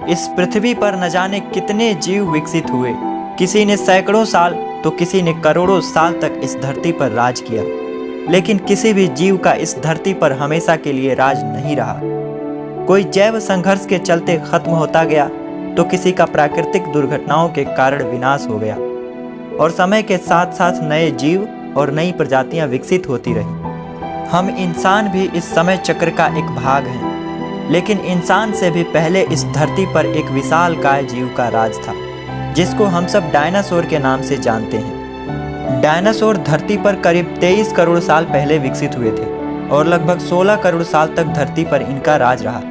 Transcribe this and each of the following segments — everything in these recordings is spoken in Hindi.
इस पृथ्वी पर न जाने कितने जीव विकसित हुए। किसी ने सैकड़ों साल तो किसी ने करोड़ों साल तक इस धरती पर राज किया, लेकिन किसी भी जीव का इस धरती पर हमेशा के लिए राज नहीं रहा। कोई जैव संघर्ष के चलते खत्म होता गया तो किसी का प्राकृतिक दुर्घटनाओं के कारण विनाश हो गया, और समय के साथ साथ नए जीव और नई प्रजातियां विकसित होती रही। हम इंसान भी इस समय चक्र का एक भाग हैं, लेकिन इंसान से भी पहले इस धरती पर एक विशालकाय जीव का राज था, जिसको हम सब डायनासोर के नाम से जानते हैं। डायनासोर धरती पर करीब 23 करोड़ साल पहले विकसित हुए थे और लगभग 16 करोड़ साल तक धरती पर इनका राज रहा।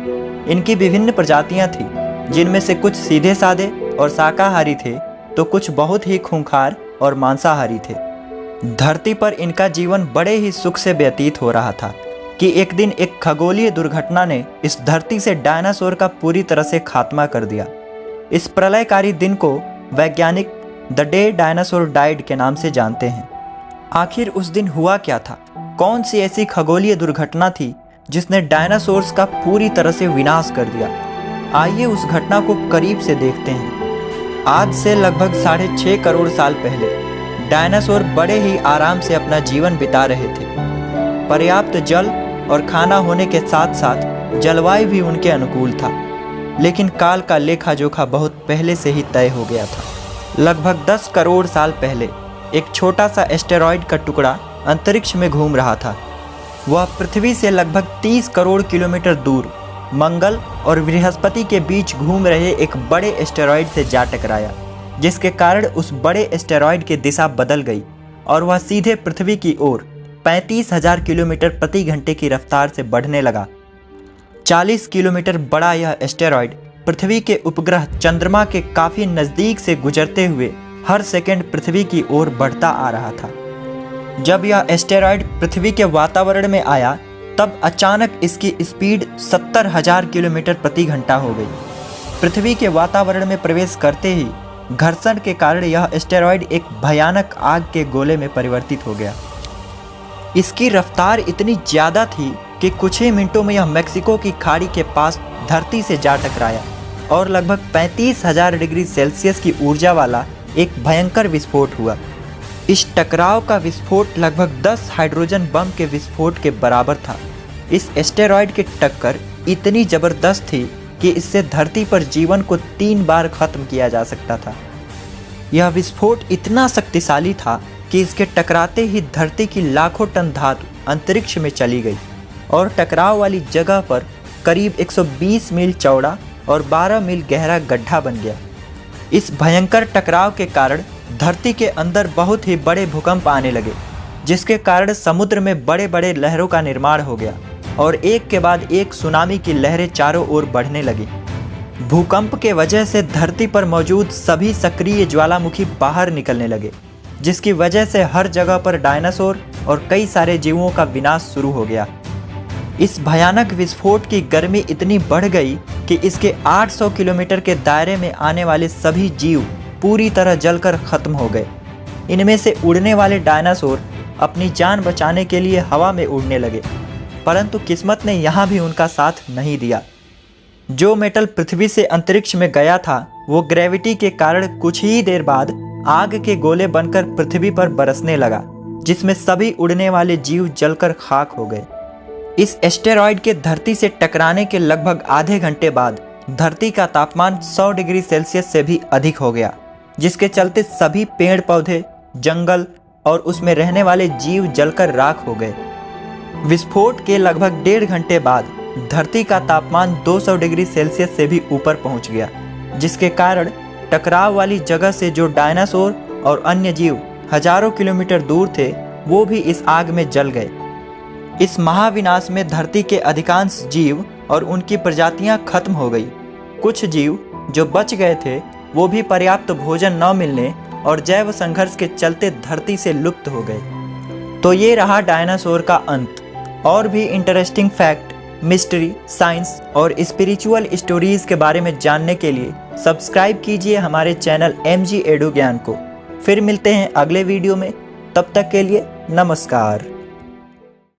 इनकी विभिन्न प्रजातियां थीं, जिनमें से कुछ सीधे साधे और शाकाहारी थे तो कुछ बहुत ही खूंखार और मांसाहारी थे। धरती पर इनका जीवन बड़े ही सुख से व्यतीत हो रहा था कि एक दिन एक खगोलीय दुर्घटना ने इस धरती से डायनासोर का पूरी तरह से खात्मा कर दिया। इस प्रलयकारी दिन को वैज्ञानिक द डे डायनासोर डाइड के नाम से जानते हैं। आखिर उस दिन हुआ क्या था? कौन सी ऐसी खगोलीय दुर्घटना थी जिसने डायनासोर्स का पूरी तरह से विनाश कर दिया? आइए उस घटना को करीब से देखते हैं। आज से लगभग 6.5 करोड़ साल पहले डायनासोर बड़े ही आराम से अपना जीवन बिता रहे थे। पर्याप्त जल और खाना होने के साथ साथ जलवायु भी उनके अनुकूल था, लेकिन काल का लेखा जोखा बहुत पहले से ही तय हो गया था। लगभग 10 करोड़ साल पहले एक छोटा सा एस्टेरॉयड का टुकड़ा अंतरिक्ष में घूम रहा था। वह पृथ्वी से लगभग 30 करोड़ किलोमीटर दूर मंगल और बृहस्पति के बीच घूम रहे एक बड़े एस्टेरॉयड से जा टकराया, जिसके कारण उस बड़े एस्टेरॉयड की दिशा बदल गई और वह सीधे पृथ्वी की ओर 35,000 किलोमीटर प्रति घंटे की रफ्तार से बढ़ने लगा। 40 किलोमीटर बड़ा यह एस्टेरॉयड पृथ्वी के उपग्रह चंद्रमा के काफ़ी नज़दीक से गुजरते हुए हर सेकंड पृथ्वी की ओर बढ़ता आ रहा था। जब यह एस्टेरॉयड पृथ्वी के वातावरण में आया तब अचानक इसकी स्पीड 70,000 किलोमीटर प्रति घंटा हो गई। पृथ्वी के वातावरण में प्रवेश करते ही घर्षण के कारण यह एस्टेरॉयड एक भयानक आग के गोले में परिवर्तित हो गया। इसकी रफ्तार इतनी ज़्यादा थी कि कुछ ही मिनटों में यह मेक्सिको की खाड़ी के पास धरती से जा टकराया और लगभग 35,000 डिग्री सेल्सियस की ऊर्जा वाला एक भयंकर विस्फोट हुआ। इस टकराव का विस्फोट लगभग 10 हाइड्रोजन बम के विस्फोट के बराबर था। इस एस्टेरॉयड की टक्कर इतनी ज़बरदस्त थी कि इससे धरती पर जीवन को 3 बार खत्म किया जा सकता था। यह विस्फोट इतना शक्तिशाली था कि इसके टकराते ही धरती की लाखों टन धातु अंतरिक्ष में चली गई और टकराव वाली जगह पर करीब 120 मील चौड़ा और 12 मील गहरा गड्ढा बन गया। इस भयंकर टकराव के कारण धरती के अंदर बहुत ही बड़े भूकंप आने लगे, जिसके कारण समुद्र में बड़े बड़े लहरों का निर्माण हो गया और एक के बाद एक सुनामी की लहरें चारों ओर बढ़ने लगी। भूकंप के वजह से धरती पर मौजूद सभी सक्रिय ज्वालामुखी बाहर निकलने लगे, जिसकी वजह से हर जगह पर डायनासोर और कई सारे जीवों का विनाश शुरू हो गया। इस भयानक विस्फोट की गर्मी इतनी बढ़ गई कि इसके 800 किलोमीटर के दायरे में आने वाले सभी जीव पूरी तरह जलकर खत्म हो गए। इनमें से उड़ने वाले डायनासोर अपनी जान बचाने के लिए हवा में उड़ने लगे, परंतु किस्मत ने यहाँ भी उनका साथ नहीं दिया। जो मेटल पृथ्वी से अंतरिक्ष में गया था वो ग्रेविटी के कारण कुछ ही देर बाद आग के गोले बनकर पृथ्वी पर बरसने लगा, जिसमें सभी उड़ने वाले जीव जलकर खाक हो गए। इस एस्टेरॉयड के धरती से टकराने के लगभग आधे घंटे बाद धरती का तापमान 100 डिग्री सेल्सियस से भी अधिक हो गया, जिसके चलते सभी पेड़ पौधे, जंगल और उसमें रहने वाले जीव जलकर राख हो गए। विस्फोट के लगभग 1.5 घंटे बाद धरती का तापमान 200 डिग्री सेल्सियस से भी ऊपर पहुंच गया, जिसके कारण टकराव वाली जगह से जो डायनासोर और अन्य जीव हजारों किलोमीटर दूर थे वो भी इस आग में जल गए। इस महाविनाश में धरती के अधिकांश जीव और उनकी प्रजातियां खत्म हो गई। कुछ जीव जो बच गए थे वो भी पर्याप्त भोजन न मिलने और जैव संघर्ष के चलते धरती से लुप्त हो गए। तो ये रहा डायनासोर का अंत। और भी इंटरेस्टिंग फैक्ट, मिस्ट्री, साइंस और स्पिरिचुअल स्टोरीज के बारे में जानने के लिए सब्सक्राइब कीजिए हमारे चैनल MG एडु ज्ञान को। फिर मिलते हैं अगले वीडियो में, तब तक के लिए नमस्कार।